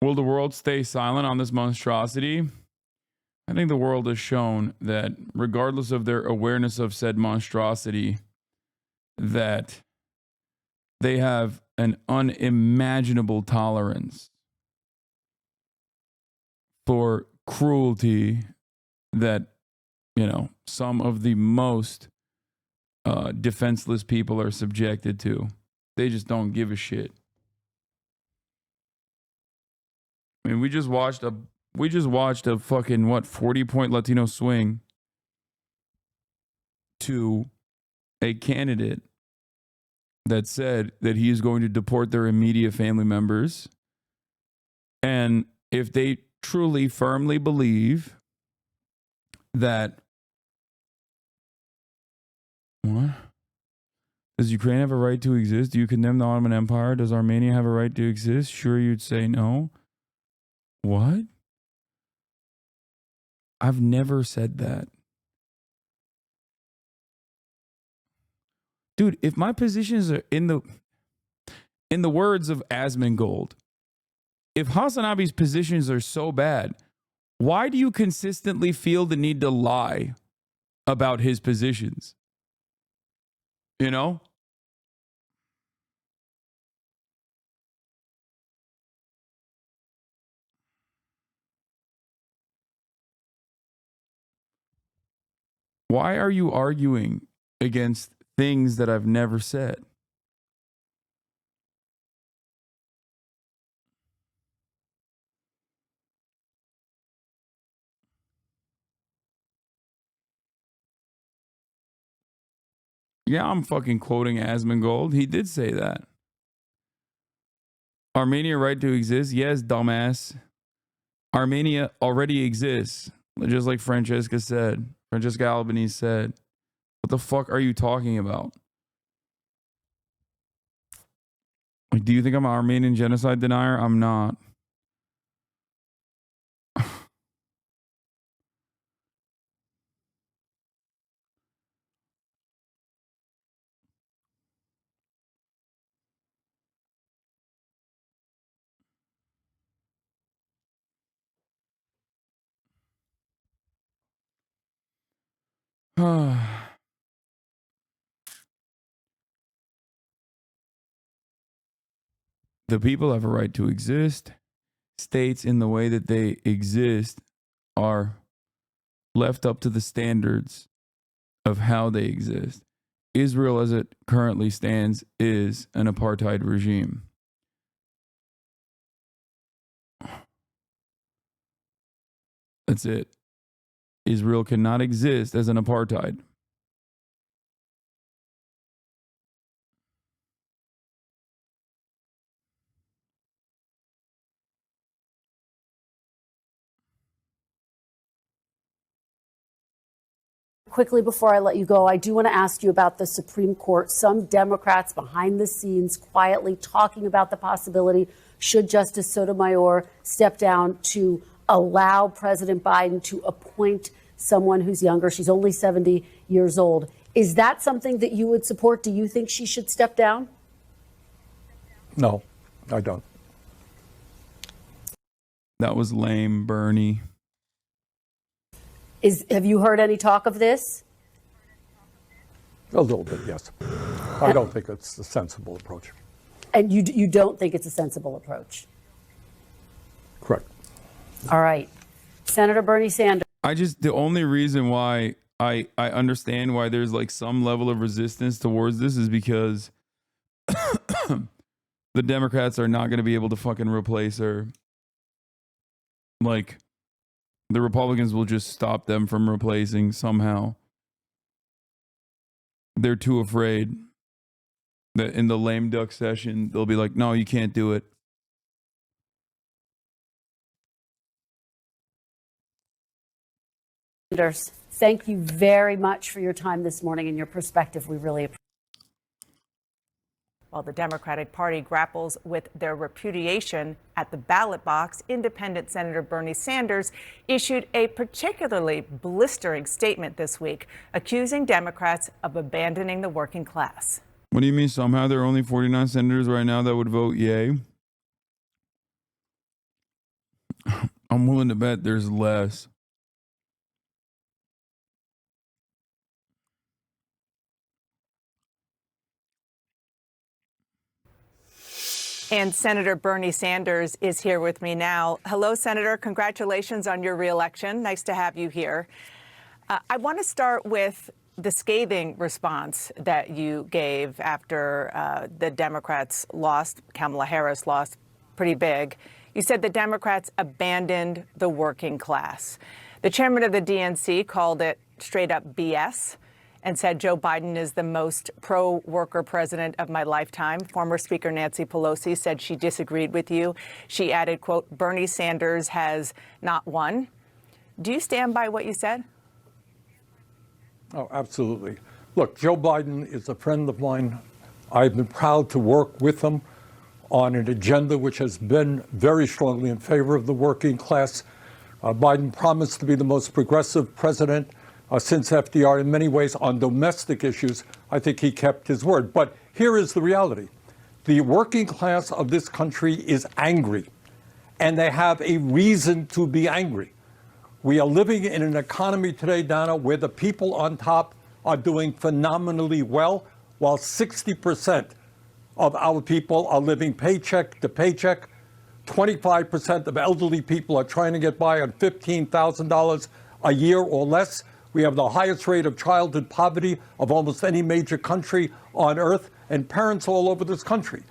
Will the world stay silent on this monstrosity? I think the world has shown that regardless of their awareness of said monstrosity, that they have an unimaginable tolerance for cruelty that, you know, some of the most defenseless people are subjected to. They just don't give a shit. I mean, we just watched a fucking 40-point Latino swing to a candidate that said that he is going to deport their immediate family members. And if they truly firmly believe that, what? Does Ukraine have a right to exist? Do you condemn the Ottoman Empire? Does Armenia have a right to exist? Sure, you'd say no. What? I've never said that. Dude, if my positions are in the words of Asmongold, if HasanAbi's positions are so bad, why do you consistently feel the need to lie about his positions? You know? Why are you arguing against things that I've never said? Yeah, I'm fucking quoting Asmongold. He did say that. Armenia right to exist? Yes, dumbass. Armenia already exists. Just like Francesca Albanese said. What the fuck are you talking about? Like, do you think I'm an Armenian genocide denier? I'm not. The people have a right to exist. States, in the way that they exist, are left up to the standards of how they exist. Israel, as it currently stands, is an apartheid regime. That's it. Israel cannot exist as an apartheid. Quickly, before I let you go, I do want to ask you about the Supreme Court. Some Democrats behind the scenes quietly talking about the possibility, should Justice Sotomayor step down, to allow President Biden to appoint someone who's younger. She's only 70 years old. Is that something that you would support? Do you think she should step down? No, I don't. That was lame, Bernie. Have you heard any talk of this? A little bit, yes. I don't think it's a sensible approach. And you don't think it's a sensible approach? Correct. All right. Senator Bernie Sanders. The only reason why I understand why there's like some level of resistance towards this is because the Democrats are not going to be able to fucking replace her. Like, the Republicans will just stop them from replacing somehow. They're too afraid that in the lame duck session, they'll be like, no, you can't do it. Sanders, thank you very much for your time this morning and your perspective. We really appreciate it. While the Democratic Party grapples with their repudiation at the ballot box, independent Senator Bernie Sanders issued a particularly blistering statement this week, accusing Democrats of abandoning the working class. What do you mean somehow there are only 49 senators right now that would vote yay? I'm willing to bet there's less. And Senator Bernie Sanders is here with me now. Hello, Senator. Congratulations on your reelection. Nice to have you here. I want to start with the scathing response that you gave after the Democrats lost, Kamala Harris lost pretty big. You said the Democrats abandoned the working class. The chairman of the DNC called it straight up BS and said Joe Biden is the most pro-worker president of my lifetime. Former Speaker Nancy Pelosi said she disagreed with you. She added, quote, Bernie Sanders has not won. Do you stand by what you said? Oh, absolutely. Look, Joe Biden is a friend of mine. I've been proud to work with him on an agenda which has been very strongly in favor of the working class. Biden promised to be the most progressive president since FDR. In many ways, on domestic issues, I think he kept his word. But here is the reality. The working class of this country is angry, and they have a reason to be angry. We are living in an economy today, Donna, where the people on top are doing phenomenally well, while 60% of our people are living paycheck to paycheck. 25% of elderly people are trying to get by on $15,000 a year or less. We have the highest rate of childhood poverty of almost any major country on earth, and parents all over this country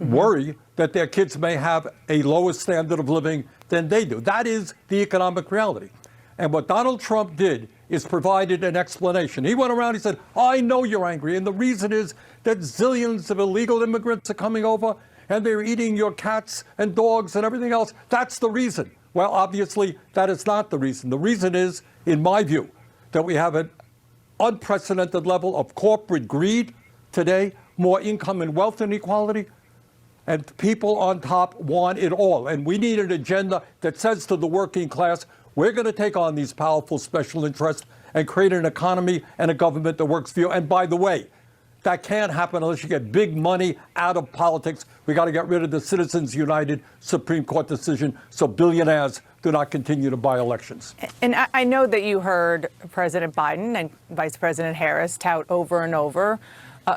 worry that their kids may have a lower standard of living than they do. That is the economic reality. And what Donald Trump did is provided an explanation. He went around, he said, I know you're angry, and the reason is that zillions of illegal immigrants are coming over, and they're eating your cats and dogs and everything else. That's the reason. Well, obviously, that is not the reason. The reason is, in my view, that we have an unprecedented level of corporate greed today, more income and wealth inequality, and people on top want it all. And we need an agenda that says to the working class, we're going to take on these powerful special interests and create an economy and a government that works for you. And by the way, that can't happen unless you get big money out of politics. We got to get rid of the Citizens United Supreme Court decision so billionaires do not continue to buy elections. And I know that you heard President Biden and Vice President Harris tout over and over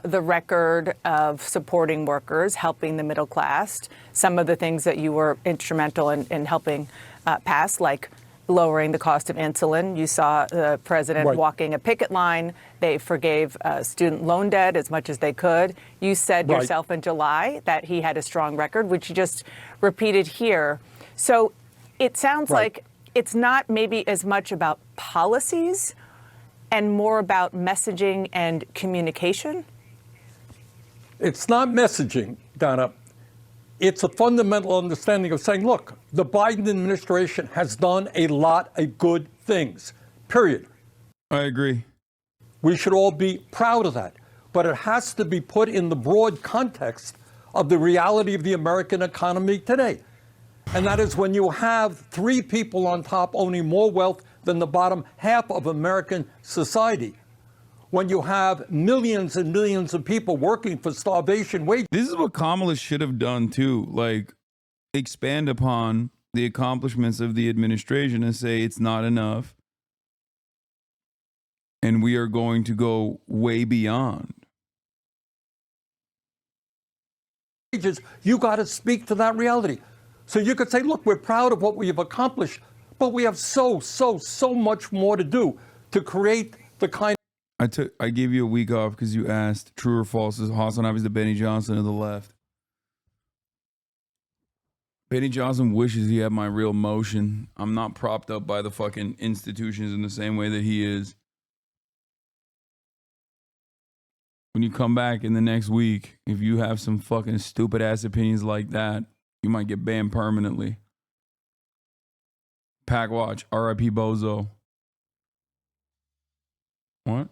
the record of supporting workers, helping the middle class, some of the things that you were instrumental in helping pass, like lowering the cost of insulin. You saw the president walking a picket line. They forgave student loan debt as much as they could. You said yourself in July that he had a strong record, which you just repeated here. So it sounds like it's not maybe as much about policies and more about messaging and communication. It's not messaging, Donna. It's a fundamental understanding of saying, look, the Biden administration has done a lot of good things, period. I agree. We should all be proud of that. But it has to be put in the broad context of the reality of the American economy today. And that is when you have three people on top owning more wealth than the bottom half of American society. When you have millions and millions of people working for starvation wages. This is what Kamala should have done too. Like, expand upon the accomplishments of the administration and say it's not enough. And we are going to go way beyond. You got to speak to that reality. So you could say, look, we're proud of what we have accomplished, but we have so much more to do to create the kind. I gave you a week off because you asked true or false is HasanAbi is the Benny Johnson of the left. Benny Johnson wishes he had my real motion. I'm not propped up by the fucking institutions in the same way that he is. When you come back in the next week, if you have some fucking stupid ass opinions like that, you might get banned permanently. Pack watch, R.I.P. Bozo. What?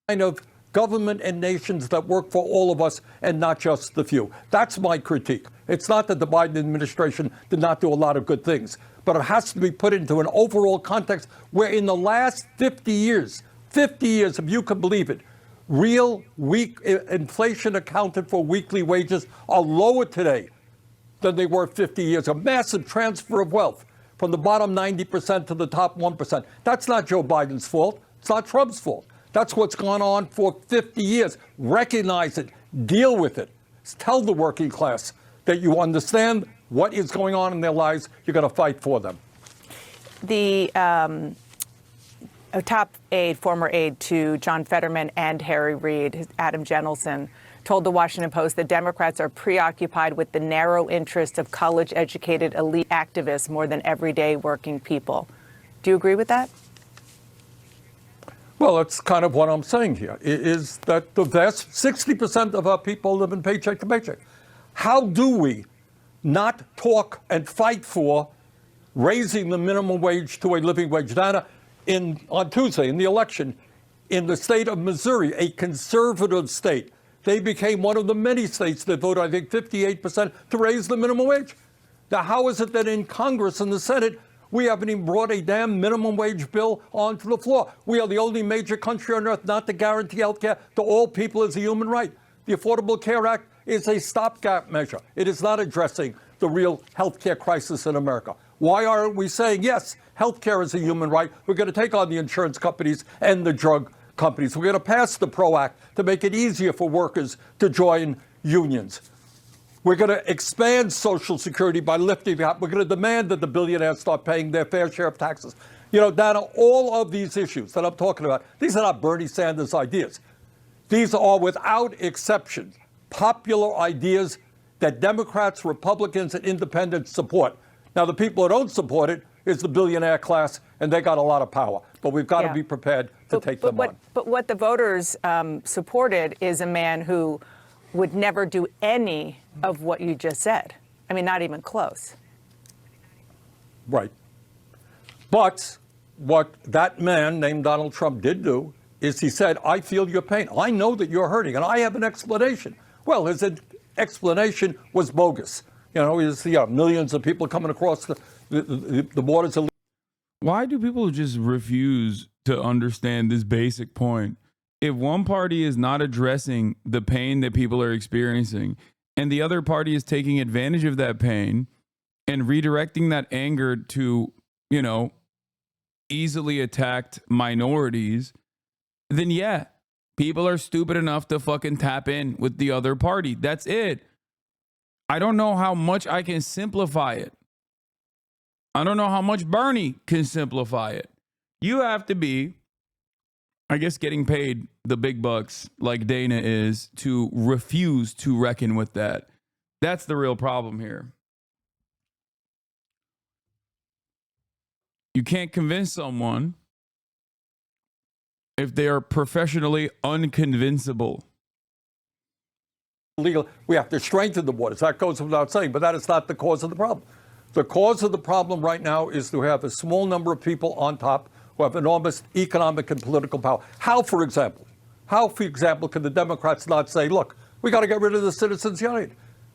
Kind of government and nations that work for all of us and not just the few. That's my critique. It's not that the Biden administration did not do a lot of good things, but it has to be put into an overall context where in the last 50 years, if you can believe it, real weak inflation accounted for weekly wages are lower today than they were 50 years ago. Massive transfer of wealth from the bottom 90% to the top 1%. That's not Joe Biden's fault. It's not Trump's fault. That's what's gone on for 50 years. Recognize it. Deal with it. Tell the working class that you understand what is going on in their lives. You're going to fight for them. The top aide, former aide to John Fetterman and Harry Reid, Adam Jenelson, told the Washington Post that Democrats are preoccupied with the narrow interest of college-educated elite activists more than everyday working people. Do you agree with that? Well, that's kind of what I'm saying here, is that the vast 60% of our people live in paycheck to paycheck. How do we not talk and fight for raising the minimum wage to a living wage? Dana, on Tuesday, in the election, in the state of Missouri, a conservative state, they became one of the many states that voted, I think, 58% to raise the minimum wage. Now, how is it that in Congress and the Senate, we haven't even brought a damn minimum wage bill onto the floor? We are the only major country on earth not to guarantee health care to all people as a human right. The Affordable Care Act is a stopgap measure. It is not addressing the real health care crisis in America. Why aren't we saying, yes, health care is a human right? We're going to take on the insurance companies and the drug companies. We're going to pass the PRO Act to make it easier for workers to join unions. We're going to expand Social Security by lifting it up. We're going to demand that the billionaires start paying their fair share of taxes. You know, Dana, all of these issues that I'm talking about, these are not Bernie Sanders ideas. These are, without exception, popular ideas that Democrats, Republicans, and independents support. Now, the people who don't support it is the billionaire class, and they got a lot of power. But we've got to be prepared to take them on. But what the voters supported is a man who would never do any of what you just said. I mean, not even close. Right. But what that man named Donald Trump did do is he said, I feel your pain. I know that you're hurting, and I have an explanation. Well, his explanation was bogus. You know, millions of people coming across the borders. Why do people just refuse to understand this basic point? If one party is not addressing the pain that people are experiencing, and the other party is taking advantage of that pain and redirecting that anger to, you know, easily attacked minorities, then yeah, people are stupid enough to fucking tap in with the other party. That's it. I don't know how much I can simplify it. I don't know how much Bernie can simplify it. You have to be, I guess, getting paid the big bucks like Dana is to refuse to reckon with that. That's the real problem here. You can't convince someone if they are professionally unconvincible. Legal, we have to strengthen the borders. That goes without saying, but that is not the cause of the problem. The cause of the problem right now is to have a small number of people on top who have enormous economic and political power. How, for example, can the Democrats not say, look, we got to get rid of the Citizens United?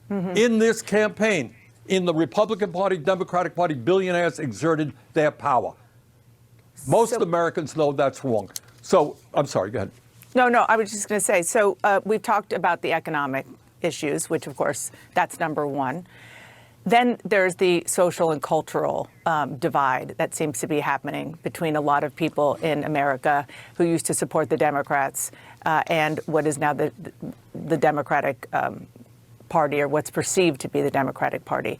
In this campaign, in the Republican Party, Democratic Party, billionaires exerted their power. Most Americans know that's wrong. So, I'm sorry, go ahead. No, I was just going to say, so we've talked about the economic issues, which, of course, that's number one. Then there's the social and cultural divide that seems to be happening between a lot of people in America who used to support the Democrats and what is now the Democratic Party, or what's perceived to be the Democratic Party.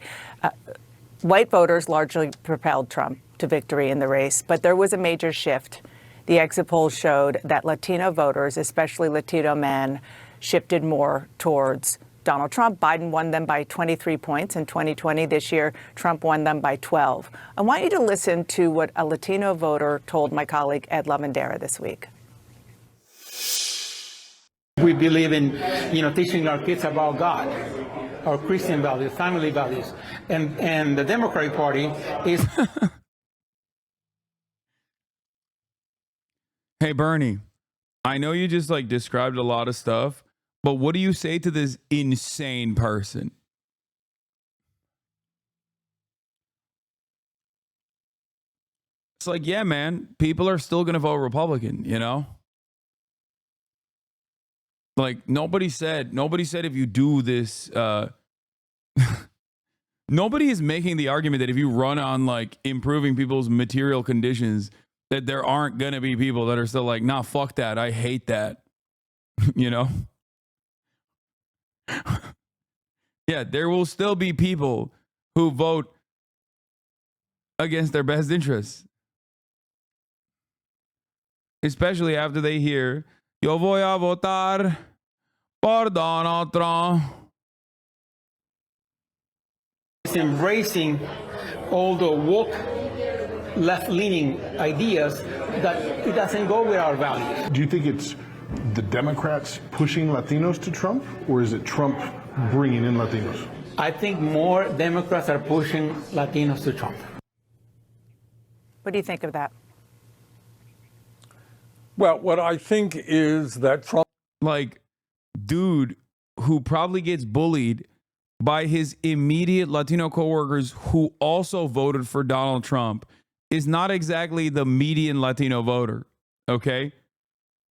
White voters largely propelled Trump to victory in the race, but there was a major shift. The exit polls showed that Latino voters, especially Latino men, shifted more towards Donald Trump. Biden won them by 23 points in 2020. This year, Trump won them by 12. I want you to listen to what a Latino voter told my colleague Ed Lavandera this week. We believe in, teaching our kids about God, our Christian values, family values, and the Democratic Party is. Hey, Bernie, I know you just described a lot of stuff, but what do you say to this insane person? It's yeah, man, people are still going to vote Republican, you know? Nobody said if you do this, nobody is making the argument that if you run on improving people's material conditions, that there aren't going to be people that are still nah, fuck that. I hate that. You know? Yeah, there will still be people who vote against their best interests. Especially after they hear, yo voy a votar por Donald Trump. It's embracing all the woke, left-leaning ideas that it doesn't go with our values. Do you think it's the Democrats pushing Latinos to Trump, or is it Trump bringing in Latinos? I think more Democrats are pushing Latinos to Trump. What do you think of that? Well, what I think is that Trump, dude who probably gets bullied by his immediate Latino coworkers who also voted for Donald Trump, is not exactly the median Latino voter, okay?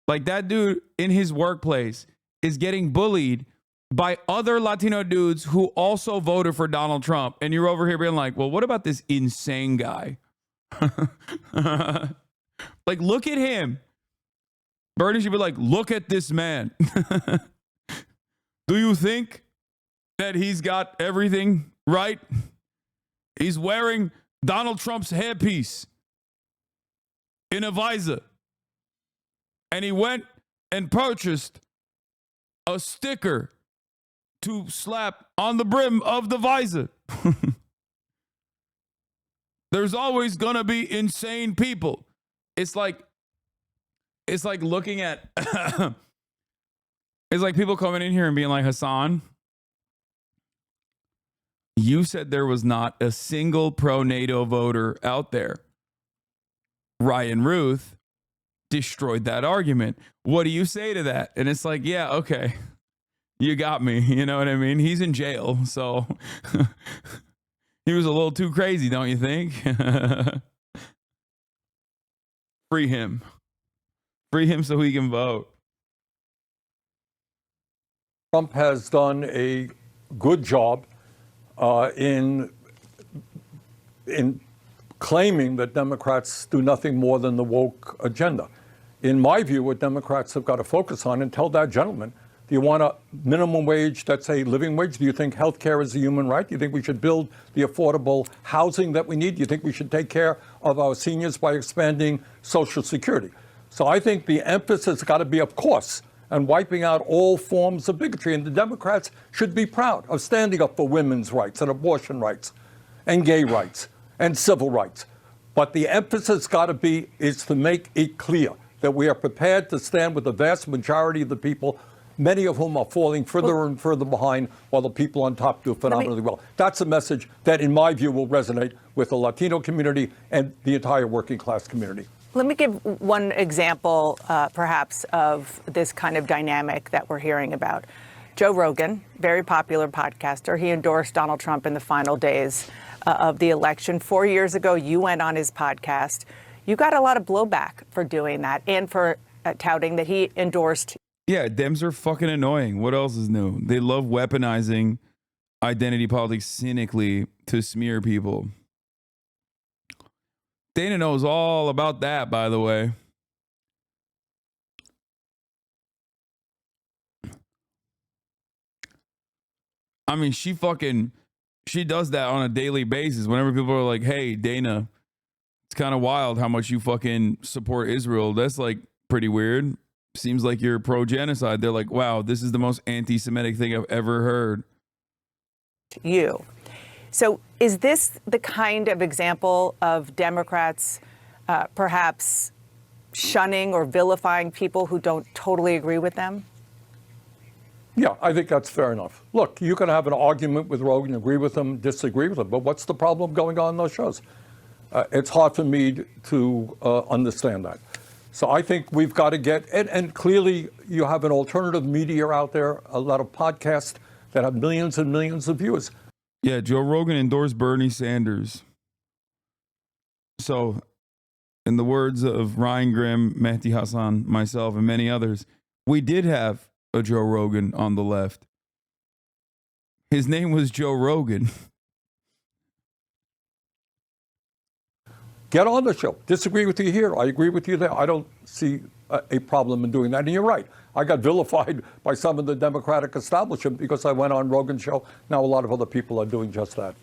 That dude in his workplace is getting bullied by other Latino dudes who also voted for Donald Trump. And you're over here being well, what about this insane guy? Look at him. Bernie should be look at this man. Do you think that he's got everything right? He's wearing Donald Trump's hairpiece in a visor. And he went and purchased a sticker to slap on the brim of the visor. There's always going to be insane people. It's like looking at, it's like people coming in here and being Hassan, You said there was not a single pro-NATO voter out there. Ryan Ruth destroyed that argument. What do you say to that? And it's like, yeah, okay. You got me. You know what I mean? He's in jail, so he was a little too crazy, don't you think? Free him. Free him so he can vote. Trump has done a good job in claiming that Democrats do nothing more than the woke agenda. In my view, what Democrats have got to focus on, and tell that gentleman, do you want a minimum wage that's a living wage? Do you think health care is a human right? Do you think we should build the affordable housing that we need? Do you think we should take care of our seniors by expanding Social Security? So I think the emphasis has got to be, of course, on wiping out all forms of bigotry. And the Democrats should be proud of standing up for women's rights and abortion rights and gay rights and civil rights. But the emphasis got to be is to make it clear that we are prepared to stand with the vast majority of the people, many of whom are falling further and further behind, while the people on top do phenomenally well. That's a message that, in my view, will resonate with the Latino community and the entire working class community. Let me give one example, perhaps, of this kind of dynamic that we're hearing about. Joe Rogan, very popular podcaster, he endorsed Donald Trump in the final days of the election. 4 years ago, you went on his podcast. You got a lot of blowback for doing that and for touting that he endorsed. Yeah, Dems are fucking annoying. What else is new? They love weaponizing identity politics cynically to smear people. Dana knows all about that, by the way. I mean, she does that on a daily basis. Whenever people are like, hey, Dana, it's kind of wild how much you fucking support Israel. That's like pretty weird. Seems like you're pro-genocide. They're like, wow, this is the most anti-Semitic thing I've ever heard. You. So is this the kind of example of Democrats perhaps shunning or vilifying people who don't totally agree with them? Yeah, I think that's fair enough. Look, you can have an argument with Rogan, agree with him, disagree with him, but what's the problem going on in those shows? It's hard for me to understand that. So I think we've got to get, and clearly you have an alternative media out there, a lot of podcasts that have millions and millions of viewers. Yeah, Joe Rogan endorsed Bernie Sanders. So, in the words of Ryan Grimm, Mehdi Hassan, myself, and many others, we did have a Joe Rogan on the left. His name was Joe Rogan. Get on the show. Disagree with you here. I agree with you there. I don't see a problem in doing that. And you're right. I got vilified by some of the Democratic establishment because I went on Rogan's show. Now a lot of other people are doing just that.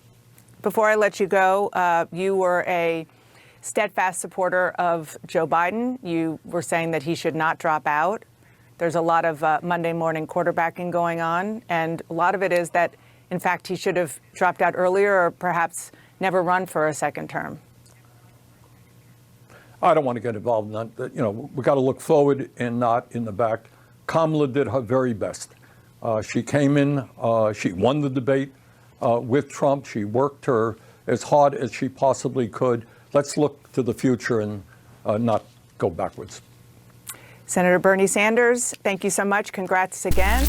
Before I let you go, you were a steadfast supporter of Joe Biden. You were saying that he should not drop out. There's a lot of Monday morning quarterbacking going on. And a lot of it is that, in fact, he should have dropped out earlier or perhaps never run for a second term. I don't want to get involved in that. You know, we got to look forward and not in the back. Kamala did her very best. She came in, she won the debate with Trump. She worked her as hard as she possibly could. Let's look to the future and not go backwards. Senator Bernie Sanders, thank you so much. Congrats again.